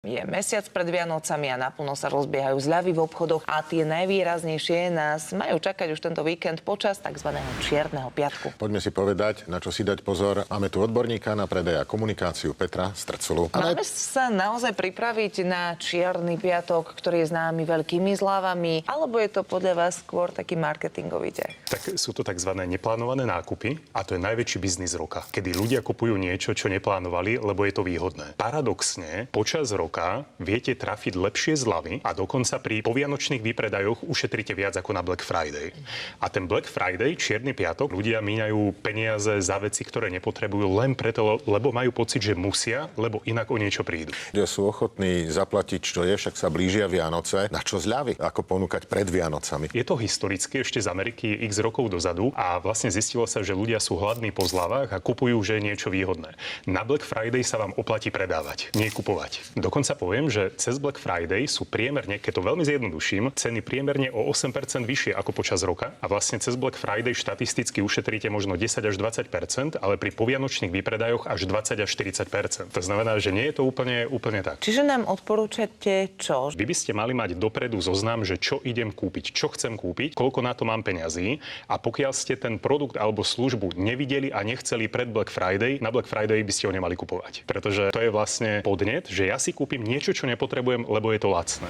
Je mesiac pred Vianocami a naplno sa rozbiehajú zľavy v obchodoch a tie najvýraznejšie nás majú čakať už tento víkend počas tzv. Čierneho piatku. Poďme si povedať, na čo si dať pozor. Máme tu odborníka na predaj a komunikáciu Petra Strculu. Máme sa naozaj pripraviť na Čierny piatok, ktorý je známy veľkými zľavami, alebo je to podľa vás skôr taký marketingový ťah? Tak sú to tzv. Neplánované nákupy a to je najväčší biznis roka, kedy ľudia kupujú niečo, čo neplánovali, lebo je to výhodné. Paradoxne, počas roka viete trafiť lepšie zľavy a dokonca pri povianočných výpredajoch ušetríte viac ako na Black Friday. A ten Black Friday, Čierny piatok, ľudia míňajú peniaze za veci, ktoré nepotrebujú len preto, lebo majú pocit, že musia, lebo inak o niečo prídu. Ľudia sú ochotní zaplatiť, čo je, však sa blížia Vianoce. Na čo zľavy? Ako ponúkať pred Vianocami? Je to historicky ešte z Ameriky x rokov dozadu a vlastne zistilo sa, že ľudia sú hladní po zľavách a kupujú, že je niečo výhodné. Na Black Friday sa vám oplatí predávať, nie kupovať. Dokonca poviem, že cez Black Friday sú priemerne, keď to veľmi zjednoduším, ceny priemerne o 8% vyššie ako počas roka a vlastne cez Black Friday štatisticky ušetríte možno 10 až 20%, ale pri povianočných výpredajoch až 20 až 40%. To znamená, že nie je to úplne tak. Čiže nám odporúčate čo? Vy by ste mali mať dopredu zoznam, že čo idem kúpiť, čo chcem kúpiť, koľko na to mám peňazí a pokiaľ ste ten produkt alebo službu nevideli a nechceli pred Black Friday, na Black Friday by ste ho nemali kupovať. Pretože to je vlastne podnet, že ja si kúpim niečo, čo nepotrebujem, lebo je to lacné.